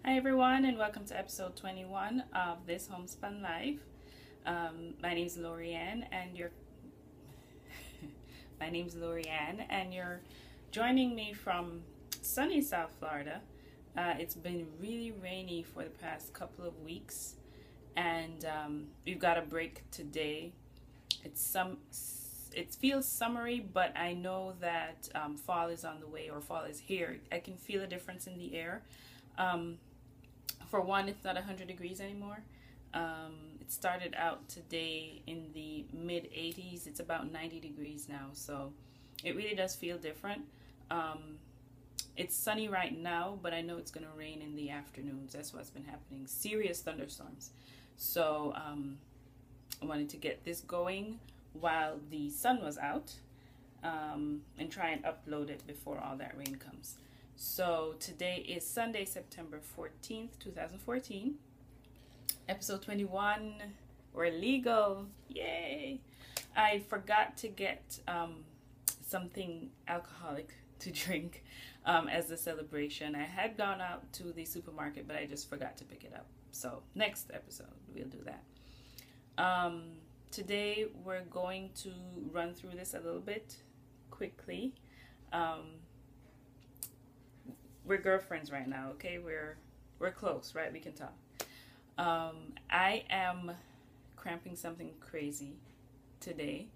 Hi everyone, and welcome to episode 21 of This Homespun Life. My name's Lorianne, and you're my name's Lorianne, and you're joining me from sunny South Florida. It's been really rainy for the past couple of weeks, and we've got a break today. It feels summery, but I know that fall is on the way, or fall is here. I can feel a difference in the air. For one, it's not 100 degrees anymore. It started out today in the mid 80s. It's about 90 degrees now, so it really does feel different. It's sunny right now, but I know it's going to rain in the afternoons. That's what's been happening. Serious thunderstorms. So I wanted to get this going while the sun was out, and try and upload it before all that rain comes. So today is Sunday, September 14th, 2014. Episode 21. We're legal. Yay! I forgot to get something alcoholic to drink as a celebration. I had gone out to the supermarket, but I just forgot to pick it up. So next episode, we'll do that. Today, we're going to run through this a little bit quickly. We're girlfriends right now, okay? We're close, right? We can talk. I am cramping something crazy today,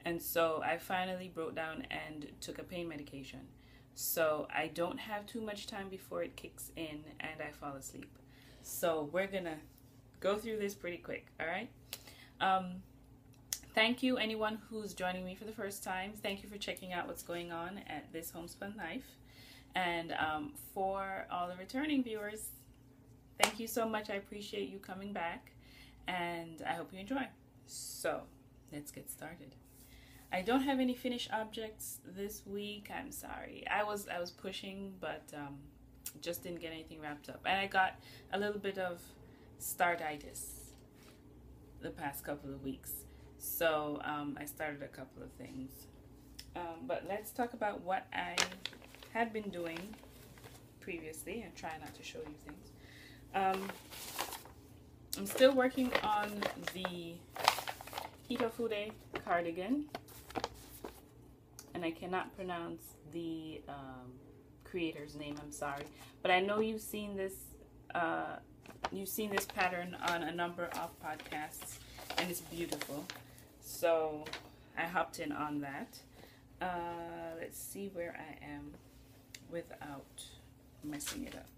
and so I finally broke down and took a pain medication. So I don't have too much time before it kicks in and I fall asleep. So we're gonna go through this pretty quick, all right? Thank you, anyone who's joining me for the first time. Thank you for checking out what's going on at This Homespun Life. And for all the returning viewers, thank you so much. I appreciate you coming back, and I hope you enjoy. So let's get started. I don't have any finished objects this week. I'm sorry. I was pushing, but just didn't get anything wrapped up. And I got a little bit of startitis the past couple of weeks. So I started a couple of things. But let's talk about what I had been doing previously and try not to show you things. I'm still working on the Hitofude cardigan, and I cannot pronounce the creator's name, I'm sorry, but I know you've seen this pattern on a number of podcasts, and it's beautiful, so I hopped in on that. Let's see where I am without messing it up.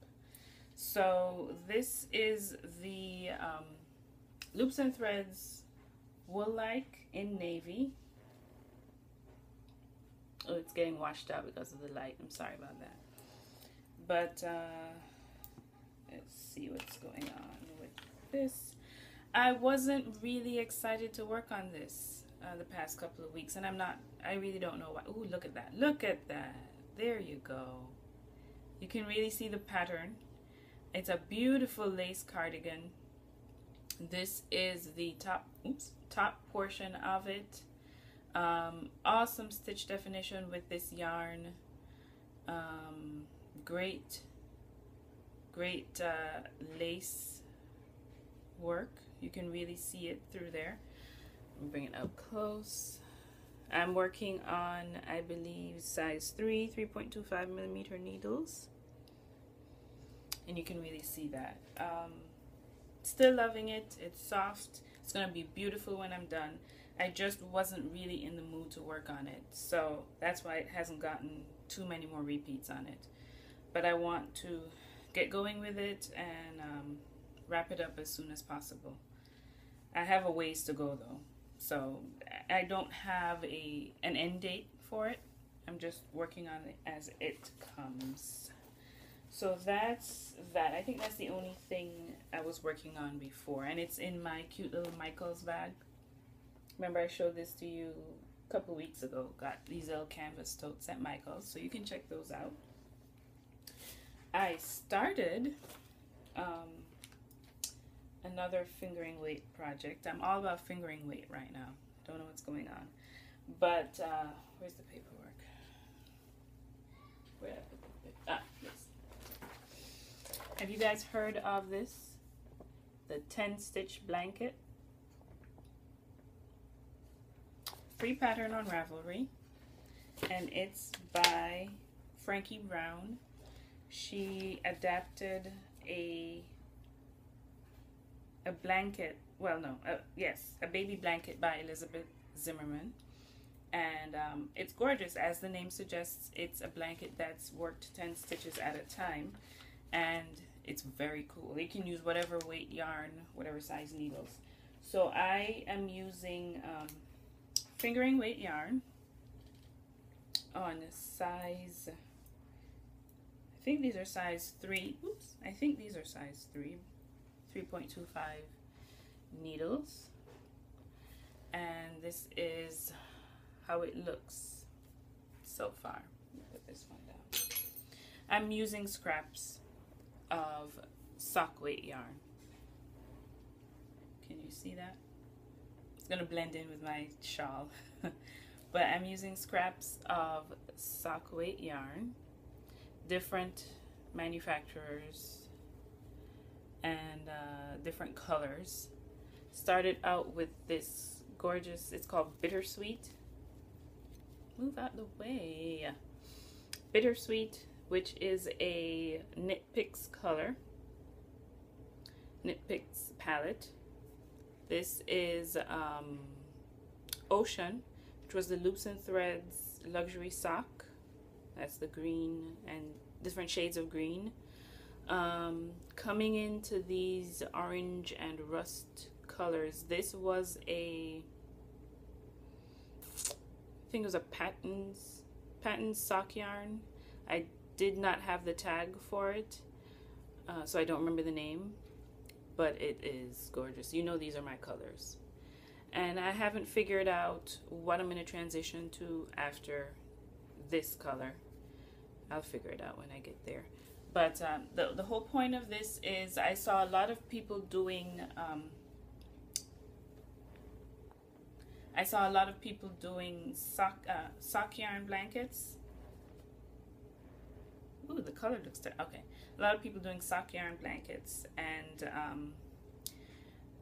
So this is the Loops and Threads Wool-like in navy. Oh, it's getting washed out because of the light. I'm sorry about that. But let's see what's going on with this. I wasn't really excited to work on this the past couple of weeks, and I really don't know why. Ooh, look at that. Look at that. There you go. You can really see the pattern. It's a beautiful lace cardigan. This is the top portion of it. Awesome stitch definition with this yarn. Great lace work. You can really see it through there. I'll bring it up close. I'm working on, I believe, size 3.25 millimeter needles, and you can really see that. Still loving it. It's soft. It's gonna be beautiful when I'm done. I just wasn't really in the mood to work on it, so that's why it hasn't gotten too many more repeats on it. But I want to get going with it and wrap it up as soon as possible. I have a ways to go though, so I don't have an end date for it. I'm just working on it as it comes. So that's that. I think that's the only thing I was working on before, and it's in my cute little Michaels bag. Remember I showed this to you a couple weeks ago. Got these little canvas totes at Michaels, so you can check those out. I started another fingering weight project. I'm all about fingering weight right now. Don't know what's going on. But where's the paperwork? Where did I put the paper? Ah, yes. Have you guys heard of this? The 10 stitch blanket. Free pattern on Ravelry. And it's by Frankie Brown. She adapted a blanket, well no, yes, a baby blanket by Elizabeth Zimmerman. And it's gorgeous. As the name suggests, it's a blanket that's worked 10 stitches at a time. And it's very cool. You can use whatever weight yarn, whatever size needles. So I am using fingering weight yarn on size, I think these are size 3. Oops, I think these are size 3, 3.25 needles. And this is how it looks so far. Put this one down. I'm using scraps of sock weight yarn. Can you see that? It's gonna blend in with my shawl. But I'm using scraps of sock weight yarn, different manufacturers and different colors. Started out with this gorgeous, it's called Bittersweet. Move out the way. Bittersweet, which is a Knit Picks color, Knit Picks palette. This is Ocean, which was the Loops and Threads luxury sock. That's the green and different shades of green. Coming into these orange and rust colors, this was a, I think it was a Patton's sock yarn. I did not have the tag for it, so I don't remember the name, but it is gorgeous. You know, these are my colors. And I haven't figured out what I'm going to transition to after this color. I'll figure it out when I get there. But the whole point of this is I saw a lot of people doing sock yarn blankets. Ooh, the color looks okay. A lot of people doing sock yarn blankets, and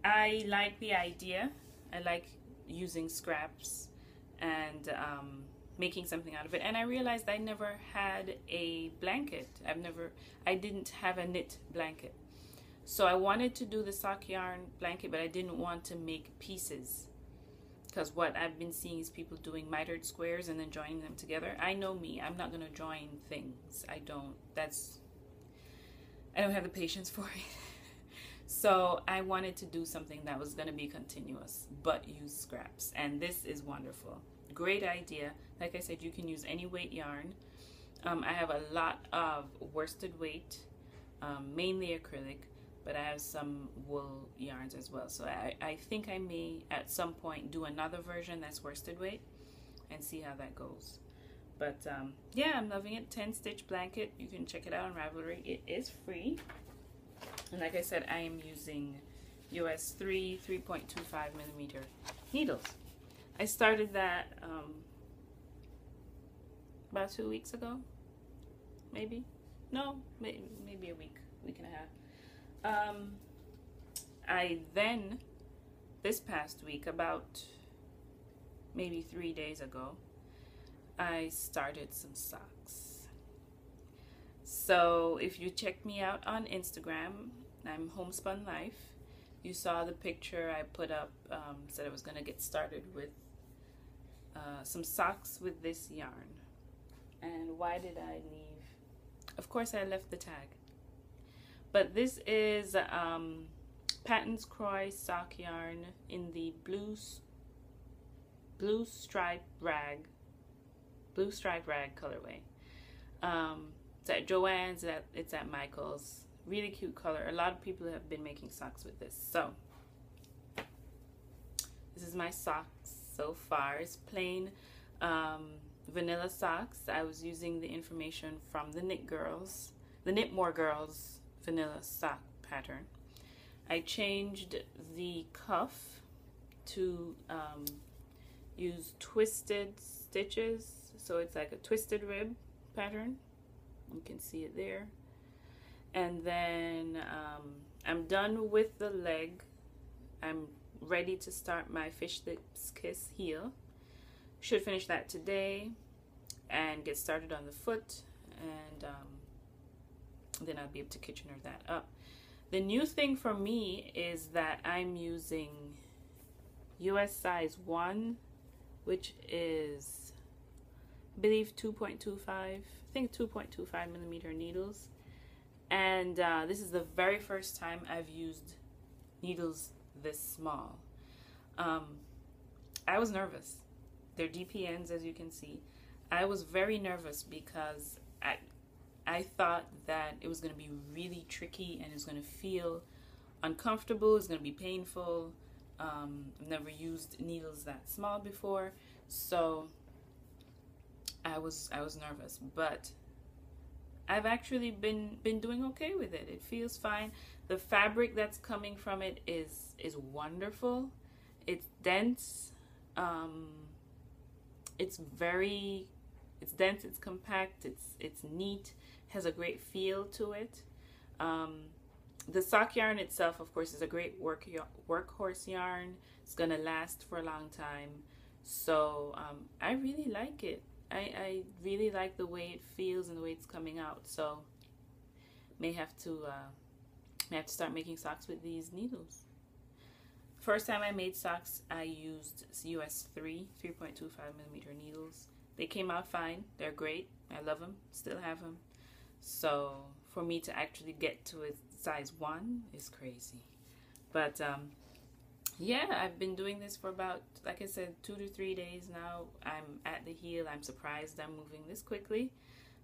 I like the idea. I like using scraps and making something out of it. And I realized I never had a blanket. I didn't have a knit blanket. So I wanted to do the sock yarn blanket, but I didn't want to make pieces. Because what I've been seeing is people doing mitered squares and then joining them together. I know me, I'm not going to join things. I don't have the patience for it. So I wanted to do something that was going to be continuous, but use scraps. And this is wonderful. Great idea. Like I said, you can use any weight yarn. I have a lot of worsted weight, mainly acrylic, but I have some wool yarns as well. So I think I may at some point do another version that's worsted weight and see how that goes. But yeah, I'm loving it. 10 stitch blanket. You can check it out on Ravelry. It is free. And like I said, I am using US 3.25 millimeter needles. I started that about 2 weeks ago, maybe. No, maybe a week and a half. I then, this past week, about maybe 3 days ago, I started some socks. So if you check me out on Instagram, I'm Homespun Life. You saw the picture I put up, said I was going to get started with some socks with this yarn. And why did I leave? Of course I left the tag. But this is Patton's Crochet sock yarn in the blue stripe rag colorway. It's at Joann's, it's at Michael's. Really cute color. A lot of people have been making socks with this. So this is my socks so far. It's plain vanilla socks. I was using the information from the Knitmore Girls vanilla sock pattern. I changed the cuff to use twisted stitches, so it's like a twisted rib pattern. You can see it there. And then I'm done with the leg. I'm ready to start my fish lips kiss heel. Should finish that today and get started on the foot, and then I'll be able to Kitchener that up. The new thing for me is that I'm using US size 1, which is, I believe, 2.25, I think 2.25 millimeter needles. And this is the very first time I've used needles this small. I was nervous. They're DPNs, as you can see. I was very nervous because I thought that it was going to be really tricky and it was going to feel uncomfortable. It's going to be painful. I've never used needles that small before, so I was nervous. But I've actually been doing okay with it. It feels fine. The fabric that's coming from it is wonderful. It's dense. It's dense. It's compact. It's neat. Has a great feel to it. The sock yarn itself, of course, is a great workhorse yarn. It's gonna last for a long time. So I really like it. I really like the way it feels and the way it's coming out. So may have to start making socks with these needles. First time I made socks, I used US 3.25 millimeter needles. They came out fine. They're great. I love them. Still have them. So for me to actually get to a size 1 is crazy. But yeah, I've been doing this for about, like I said, 2 to 3 days now. I'm at the heel. I'm surprised I'm moving this quickly.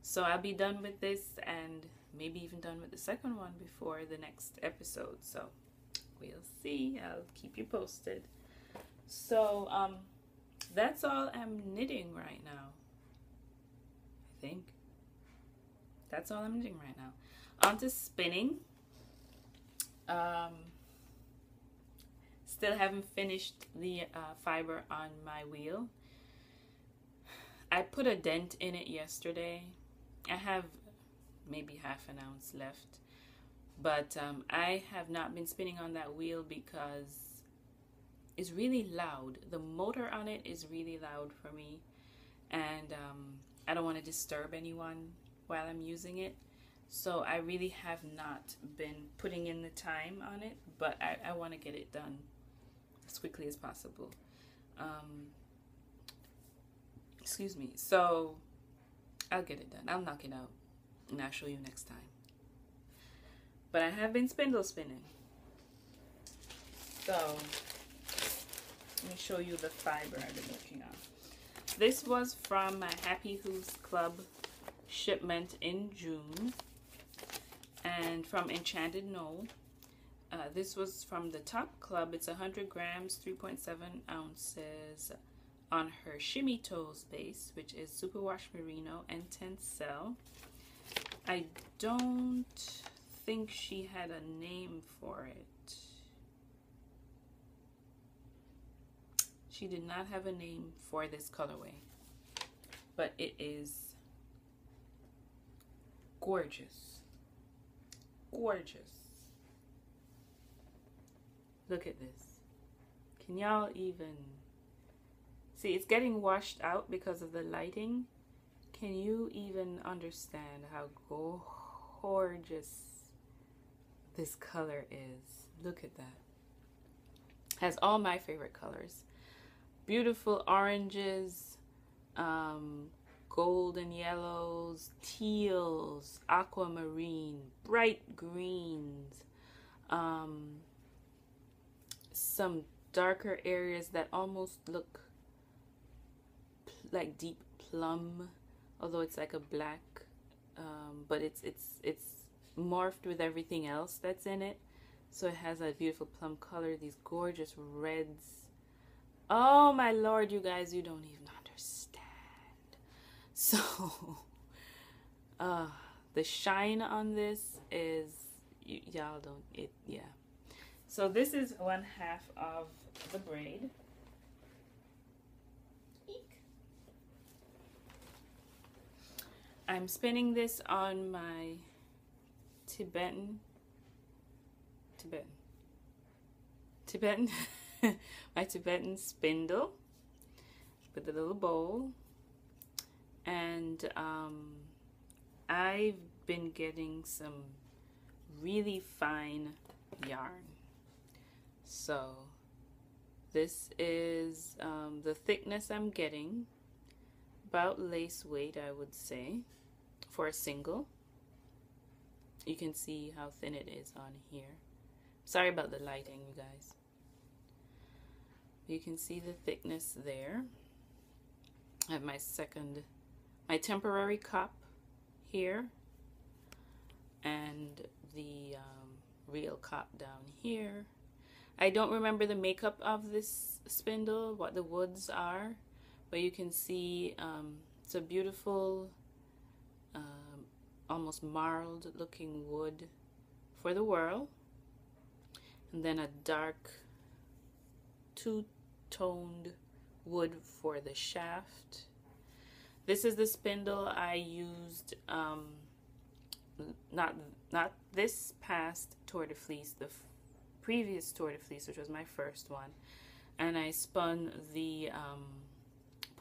So I'll be done with this and maybe even done with the second one before the next episode. So we'll see. I'll keep you posted. So that's all I'm knitting right now. I think that's all I'm knitting right now. On to spinning. Still haven't finished the fiber on my wheel. I put a dent in it yesterday. I have maybe half an ounce left, but I have not been spinning on that wheel because it's really loud. The motor on it is really loud for me, and I don't want to disturb anyone while I'm using it. So I really have not been putting in the time on it, but I want to get it done as quickly as possible. Excuse me. So I'll get it done. I'll knock it out and I'll show you next time. But I have been spindle spinning. So let me show you the fiber I've been working on. This was from my Happy Hooves Club shipment in June, and from Enchanted Knoll. This was from the Top Club. It's 100 grams, 3.7 ounces on her Shimmy Toes base, which is superwash merino and tencel. I don't think she had a name for it. She did not have a name for this colorway, but it is gorgeous. Gorgeous. Look at this. Can y'all even see? It's getting washed out because of the lighting. Can you even understand how gorgeous this color is? Look at that. Has all my favorite colors. Beautiful oranges, golden yellows, teals, aquamarine, bright greens, some darker areas that almost look like deep plum, although it's like a black, but it's morphed with everything else that's in it, so it has a beautiful plum color. These gorgeous reds. Oh my lord, you guys, you don't even understand. So the shine on this is, y'all don't, it, yeah. So this is 1/2 of the braid. Eek. I'm spinning this on my Tibetan my Tibetan spindle with a little bowl, and I've been getting some really fine yarn. So this is the thickness I'm getting, about lace weight I would say for a single. You can see how thin it is on here. Sorry about the lighting, you guys. You can see the thickness there. I have my temporary cup here, and the real cup down here. I don't remember the makeup of this spindle, what the woods are, but you can see it's a beautiful, almost marled looking wood for the whirl, and then a dark two-toned wood for the shaft. This is the spindle I used, not this past Tour de Fleece, the previous Tour de Fleece, which was my first one, and I spun the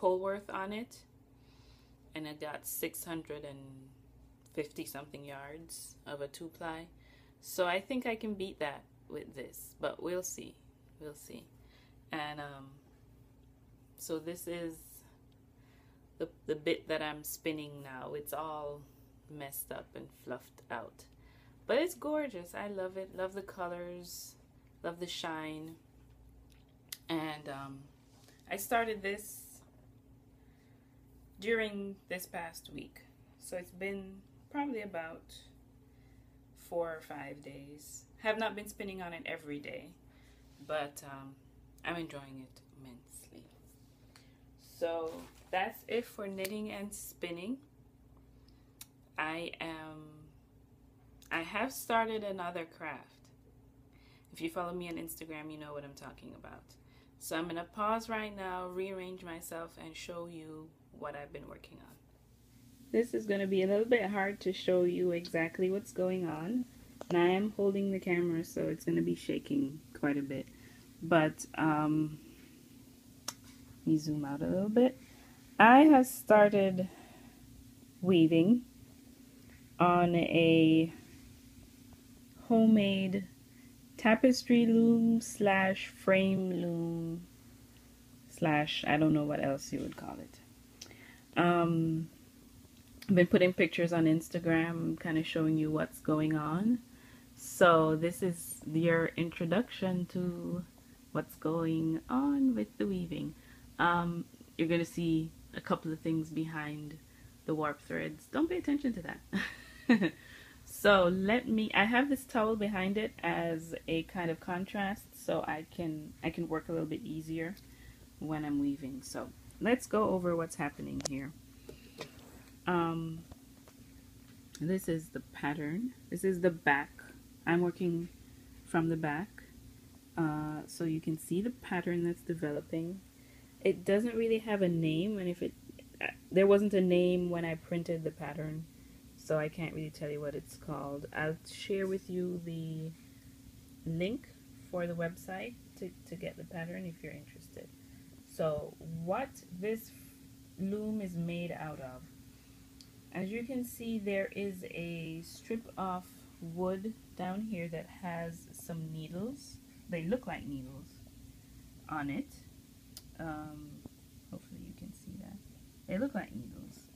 Polworth on it, and I got 650 something yards of a 2-ply. So I think I can beat that with this, but we'll see. And so this is the bit that I'm spinning now. It's all messed up and fluffed out, but it's gorgeous. I love it. Love the colors, love the shine. And I started this during this past week, so it's been probably about 4 or 5 days. Have not been spinning on it every day, but I'm enjoying it immensely. So that's it for knitting and spinning. I have started another craft. If you follow me on Instagram, you know what I'm talking about. So I'm gonna pause right now, rearrange myself, and show you what I've been working on. This is gonna be a little bit hard to show you exactly what's going on, and I am holding the camera, so it's gonna be shaking quite a bit. But let me zoom out a little bit. I have started weaving on a homemade tapestry loom slash frame loom slash I don't know what else you would call it. I've been putting pictures on Instagram, kind of showing you what's going on. So this is your introduction to what's going on with the weaving. You're going to see a couple of things behind the warp threads. Don't pay attention to that. So I have this towel behind it as a kind of contrast, so I can work a little bit easier when I'm weaving. So let's go over what's happening here. This is the pattern. This is the back. I'm working from the back, so you can see the pattern that's developing. It doesn't really have a name, and there wasn't a name when I printed the pattern, so I can't really tell you what it's called. I'll share with you the link for the website to get the pattern if you're interested. So what this loom is made out of, as you can see, there is a strip of wood down here that has some needles. They look like needles on it. Hopefully you can see that. They look like needles.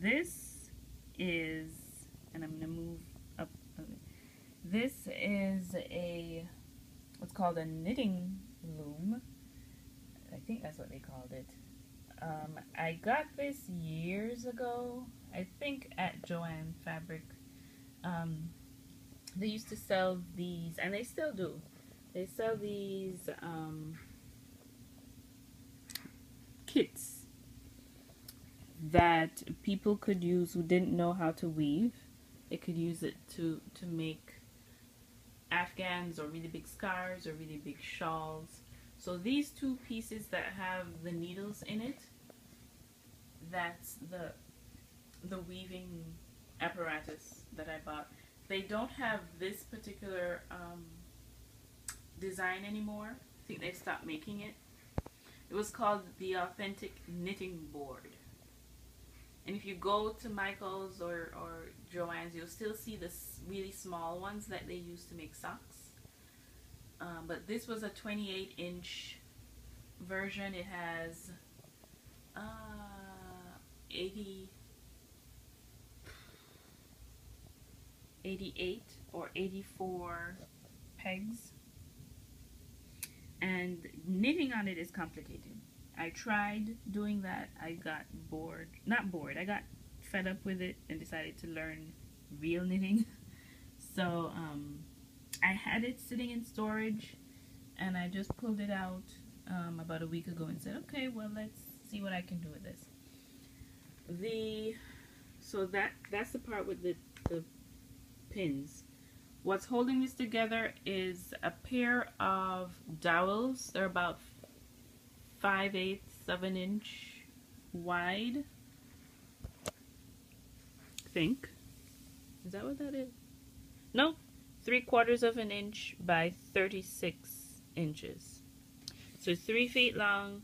This is, and I'm going to move up. This is what's called a knitting loom. I think that's what they called it. I got this years ago, I think at Joann Fabric. They used to sell these, and they still do. They sell these kits that people could use who didn't know how to weave. They could use it to make afghans or really big scarves or really big shawls. So these two pieces that have the needles in it, that's the weaving apparatus that I bought. They don't have this particular design anymore. I think they stopped making it. It was called the Authentic Knitting Board. And if you go to Michael's or Joann's, you'll still see the really small ones that they use to make socks. But this was a 28-inch version. It has 88 or 84 pegs. And knitting on it is complicated. I tried doing that. I got bored. Not bored. I got fed up with it and decided to learn real knitting. So I had it sitting in storage, and I just pulled it out about a week ago and said, okay, well, let's see what I can do with this. So that's the part with the pins. What's holding this together is a pair of dowels. They're about 5/8 of an inch wide. I think. Is that what that is? No, 3/4 of an inch by 36 inches. So 3 feet long,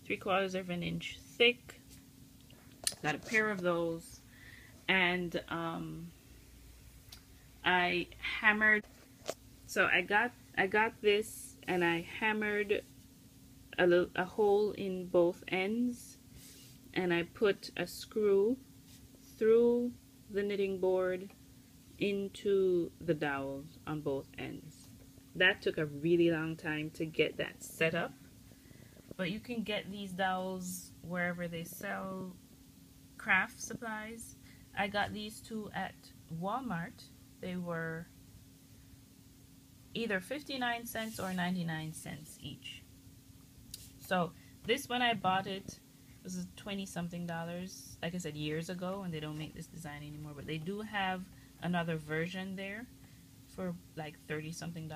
3/4 of an inch thick. Got a pair of those, and I hammered. So I got this, and I hammered a hole in both ends, and I put a screw through the knitting board into the dowels on both ends. That took a really long time to get that set up, but you can get these dowels wherever they sell craft supplies. I got these two at Walmart. They were either 59 cents or 99 cents each. So this, when I bought it, was $20-something, like I said, years ago, and they don't make this design anymore, but they do have another version there for like $30-something.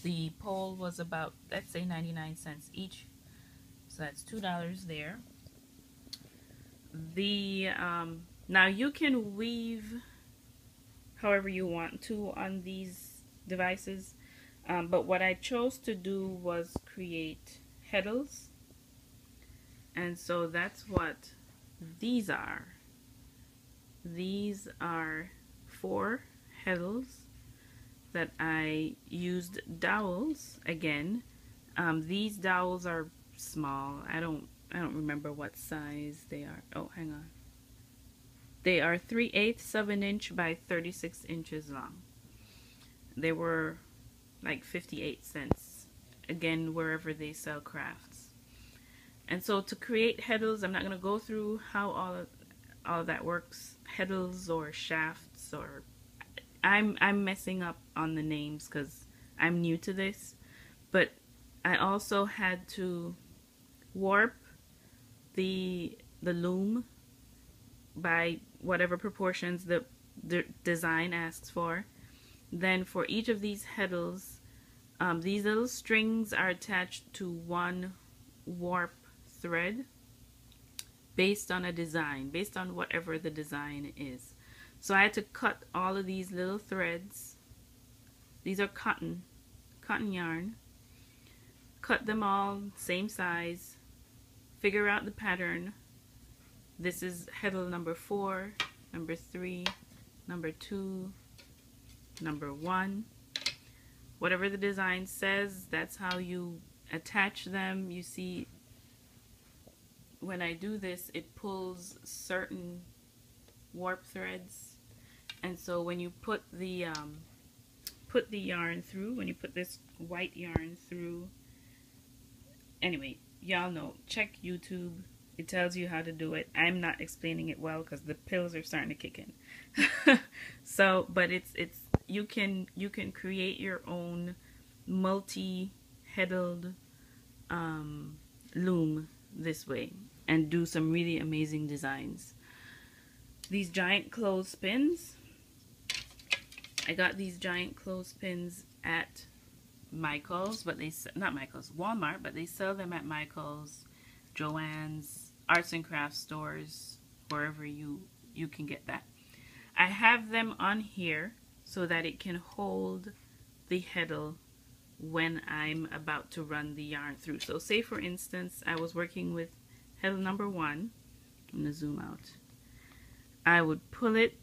The pole was about, let's say, 99 cents each, so that's $2 there. Now you can weave however you want to on these devices, but what I chose to do was create heddles, and so that's what these are. These are 4 heddles that I used dowels again. These dowels are small. I don't remember what size they are. Oh, hang on. They are 3/8 of an inch by 36 inches long. They were like 58 cents. Again, wherever they sell crafts. And so to create heddles, I'm not going to go through how all of that works. Heddles or shafts, or I'm messing up on the names because I'm new to this. But I also had to warp the loom by whatever proportions the design asks for. Then for each of these heddles, these little strings are attached to one warp thread based on a design, based on whatever the design is. So I had to cut all of these little threads. These are cotton yarn. Cut them all same size, figure out the pattern. This is heddle number 4, number 3, number 2, number 1. Whatever the design says, that's how you attach them. You see, when I do this, it pulls certain warp threads, and so when you put the yarn through, when you put this white yarn through, anyway, y'all know, check YouTube. It tells you how to do it. I'm not explaining it well because the pills are starting to kick in. So, but it's you can create your own multi-heddled loom this way and do some really amazing designs. These giant clothespins. I got these giant clothespins at Michael's, but not Michael's, Walmart, but they sell them at Michael's, Joann's, arts and crafts stores, wherever you you can get that. I have them on here so that it can hold the heddle when I'm about to run the yarn through. So say for instance I was working with heddle number 1. I'm going to zoom out. I would pull it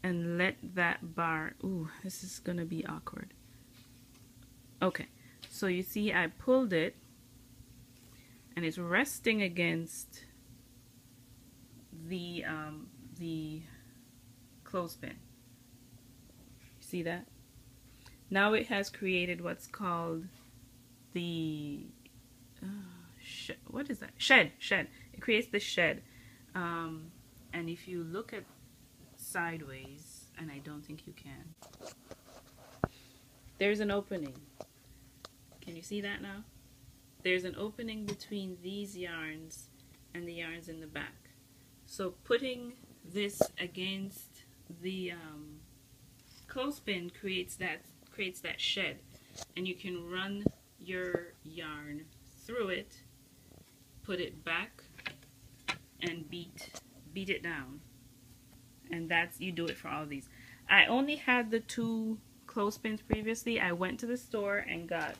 and let that bar, ooh, this is going to be awkward. Okay, so you see I pulled it and it's resting against the clothespin. See that? Now it has created what's called the what is that? Shed. It creates the shed. And if you look at sideways, and I don't think you can, there's an opening. Can you see that now? There's an opening between these yarns and the yarns in the back. So putting this against the clothespin creates that shed, and you can run your yarn through it, put it back, and beat it down. And that's, you do it for all of these. I only had the 2 clothespins previously. I went to the store and got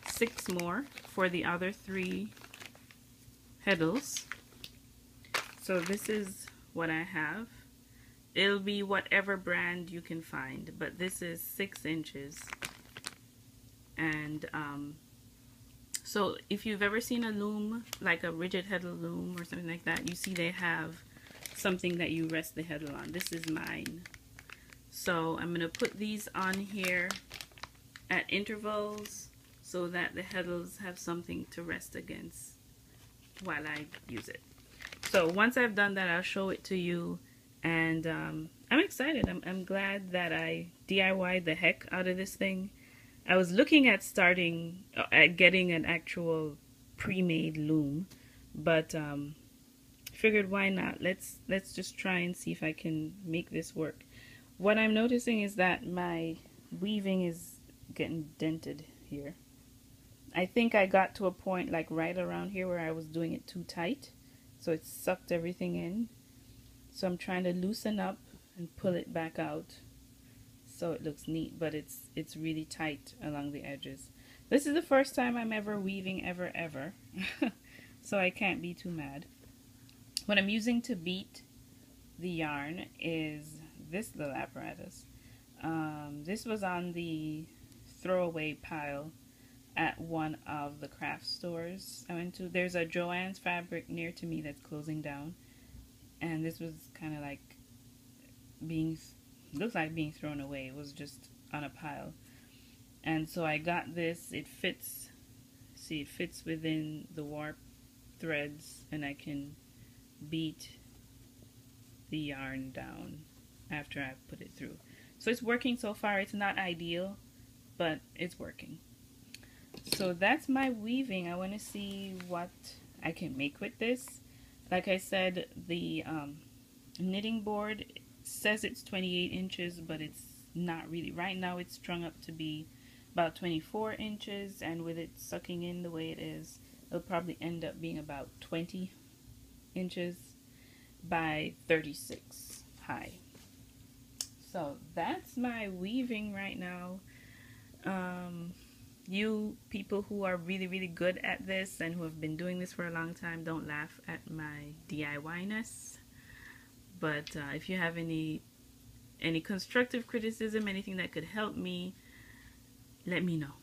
6 more for the other 3 heddles. So this is what I have. It'll be whatever brand you can find, but this is 6 inches. And so if you've ever seen a loom, like a rigid heddle loom or something like that, you see they have something that you rest the heddle on. This is mine. So I'm going to put these on here at intervals so that the heddles have something to rest against while I use it. So once I've done that, I'll show it to you. And I'm excited. I'm glad that I DIY'd the heck out of this thing. I was looking at getting an actual pre-made loom, but figured why not? Let's just try and see if I can make this work. What I'm noticing is that my weaving is getting dented here. I think I got to a point like right around here where I was doing it too tight, so it sucked everything in. So I'm trying to loosen up and pull it back out so it looks neat, but it's really tight along the edges. This is the first time I'm ever weaving ever. So I can't be too mad. What I'm using to beat the yarn is this little apparatus. This was on the throwaway pile at one of the craft stores I went to. There's a Joann's Fabric near to me that's closing down, and this was kind of like looks like being thrown away. It was just on a pile, and so I got this. It fits, see, it fits within the warp threads, and I can beat the yarn down after I put it through. So it's working so far. It's not ideal, but it's working. So that's my weaving. I want to see what I can make with this. Like I said, the knitting board says it's 28 inches, but it's not really. Right now it's strung up to be about 24 inches, and with it sucking in the way it is, it'll probably end up being about 20 inches by 36 high. So that's my weaving right now. You people who are really good at this and who have been doing this for a long time, don't laugh at my DIY-ness. But if you have any constructive criticism, anything that could help me, let me know.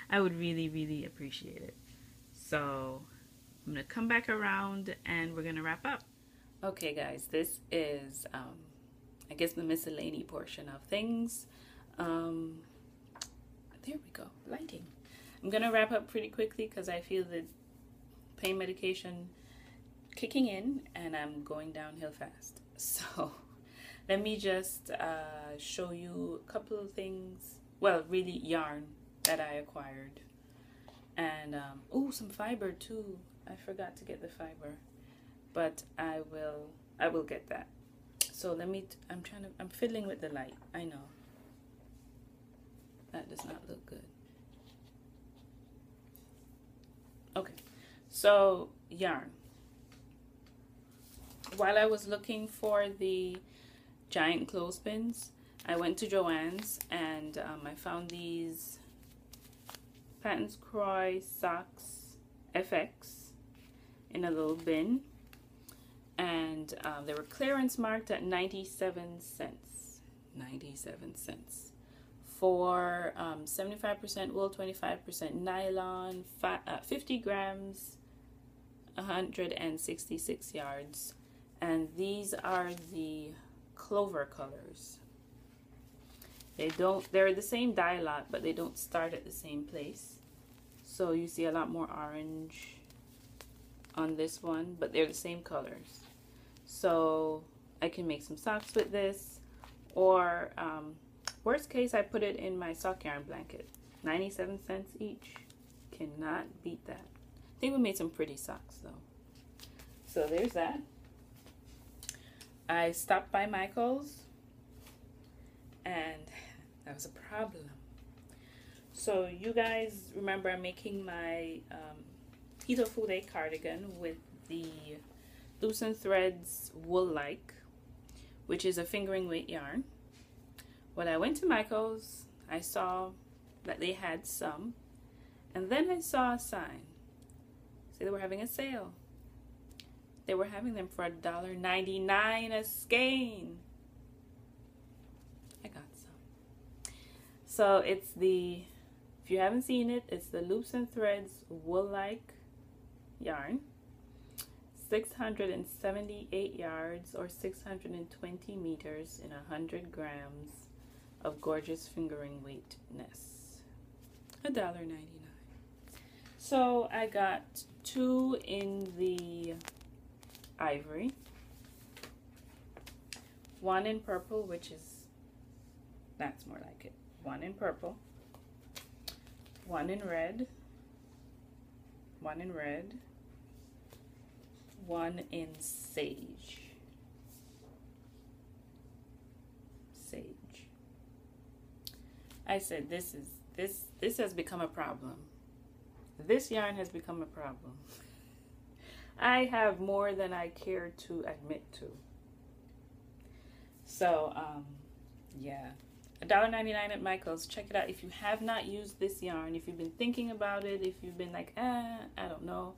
I would really appreciate it. So I'm gonna come back around and we're gonna wrap up. Okay guys, this is I guess the miscellany portion of things. There we go, lighting. I'm gonna wrap up pretty quickly because I feel the pain medication kicking in and I'm going downhill fast. So let me just show you a couple of things. Well, really yarn that I acquired, and oh, some fiber too. I forgot to get the fiber, but I will get that. So let me. I'm fiddling with the light. I know that does not look good. Okay, so yarn. while I was looking for the giant clothespins, I went to Joann's and I found these Patton's Croy Socks FX in a little bin, and they were clearance marked at 97 cents. 97 cents for 75% wool, 25% nylon, 50 grams, 166 yards, and these are the clover colors. They're the same dye lot, but they don't start at the same place. So you see a lot more orange on this one, but they're the same colors. So I can make some socks with this, or worst case, I put it in my sock yarn blanket. 97 cents each. Cannot beat that. I think we made some pretty socks though. So there's that. I stopped by Michael's and that was a problem. So you guys remember I'm making my Hito Fude cardigan with the Loosen Threads Wool-like, which is a fingering weight yarn. When I went to Michael's, I saw that they had some, and then I saw a sign. So they were having a sale. They were having them for $1.99 a skein. I got some. So it's the, if you haven't seen it, it's the Loops and Threads Wool-like yarn. 678 yards or 620 meters in 100 grams of gorgeous fingering weightness. $1.99. So I got 2 in the ivory, 1 in purple, which is, that's more like it, 1 in purple, 1 in red, 1 in red, 1 in sage. I said this has become a problem. This yarn has become a problem. I have more than I care to admit to. So yeah, $1.99 at Michael's. Check it out if you have not used this yarn. If you've been thinking about it, if you've been like, I don't know,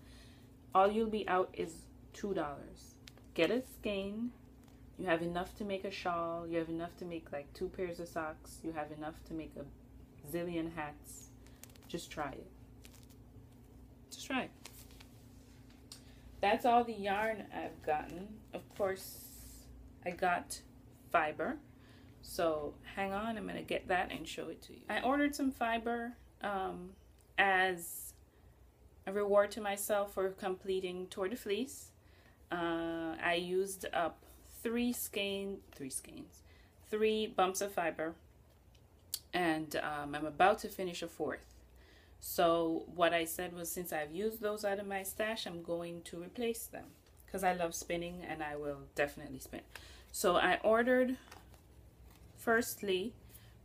all you'll be out is $2. Get a skein. You have enough to make a shawl. You have enough to make like 2 pairs of socks. You have enough to make a zillion hats. Just try it. Just try it. That's all the yarn I've gotten. Of course, I got fiber. So hang on, I'm gonna get that and show it to you. I ordered some fiber as a reward to myself for completing Tour de Fleece. I used up 3 bumps of fiber, and I'm about to finish a 4th. So what I said was, since I've used those out of my stash, I'm going to replace them because I love spinning and I will definitely spin. So I ordered firstly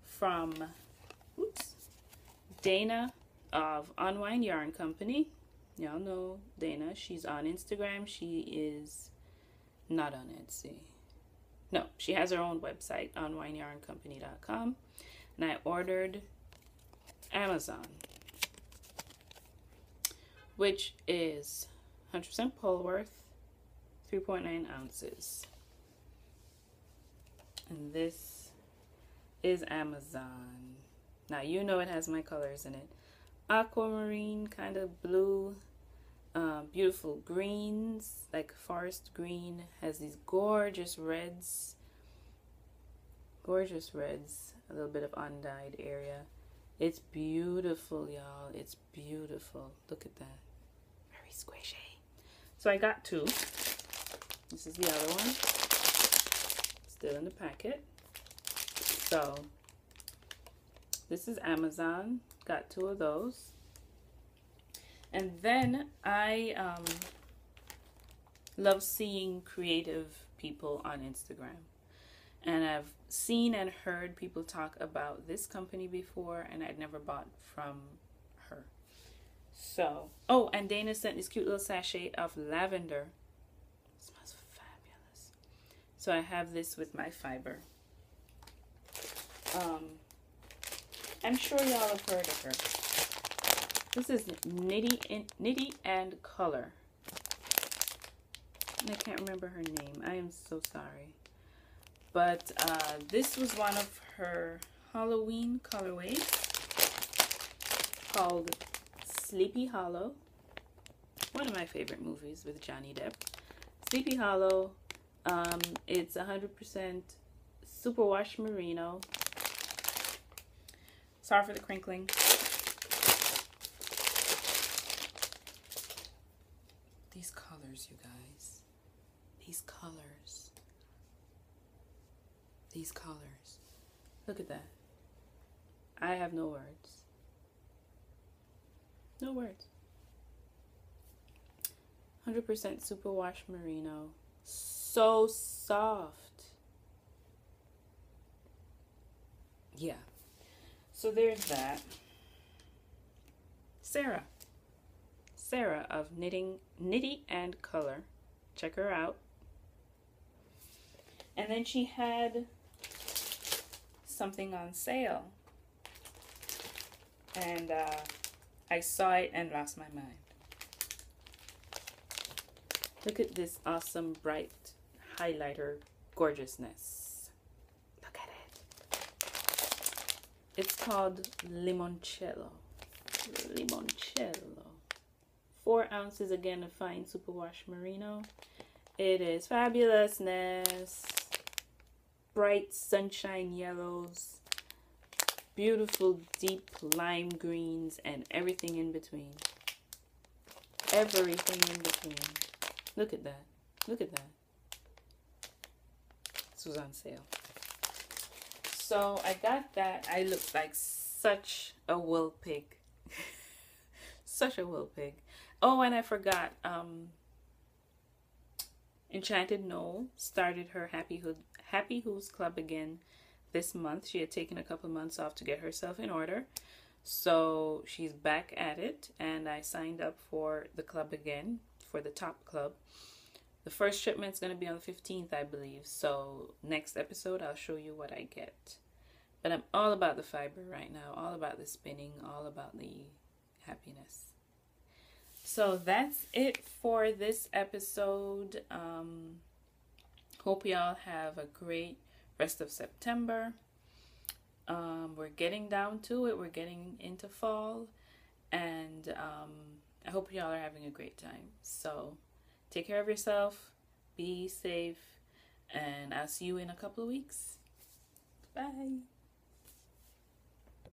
from Dana of Unwind Yarn Company. Y'all know Dana. She's on Instagram. She is not on Etsy. No, she has her own website, unwindyarncompany.com. And I ordered Amazon, which is 100% Polworth, 3.9 ounces. And this is Amazon. Now you know it has my colors in it. Aquamarine, kind of blue, beautiful greens, like forest green, has these gorgeous reds, a little bit of undyed area. It's beautiful, y'all. It's beautiful. Look at that. Very squishy. So I got 2. This is the other one. Still in the packet. So this is Amazon. Got 2 of those. And then I love seeing creative people on Instagram. And I've seen and heard people talk about this company before, and I'd never bought from her. So, oh, and Dana sent this cute little sachet of lavender. It smells So I have this with my fiber. I'm sure y'all have heard of her. This is Nitty and Color. And I can't remember her name. I am so sorry. But this was one of her Halloween colorways called Sleepy Hollow. One of my favorite movies with Johnny Depp. Sleepy Hollow. It's 100% superwash merino. Sorry for the crinkling. These colors, you guys. These colors. These colors. Look at that. I have no words. No words. 100% superwash merino. So soft. Yeah. So there's that. Sarah of Nitty and Color. Check her out. And then she had something on sale. And I saw it and lost my mind. Look at this awesome bright highlighter gorgeousness. Look at it. It's called Limoncello. 4 ounces again of fine superwash merino. It is fabulousness. Bright sunshine yellows. Beautiful deep lime greens and everything in between. Everything in between. Look at that. Look at that. This was on sale. So I got that. I looked like such a wool pig. Such a wool pig. Oh, and I forgot. Enchanted Knoll started her Happy Who's Club again this month. She had taken a couple months off to get herself in order. So she's back at it. And I signed up for the club again, for the top club. The first shipment's going to be on the 15th, I believe. So next episode, I'll show you what I get. But I'm all about the fiber right now. All about the spinning. All about the happiness. So that's it for this episode. Hope y'all have a great rest of September. We're getting down to it. We're getting into fall. And I hope y'all are having a great time. So take care of yourself. Be safe. And I'll see you in a couple of weeks. Bye.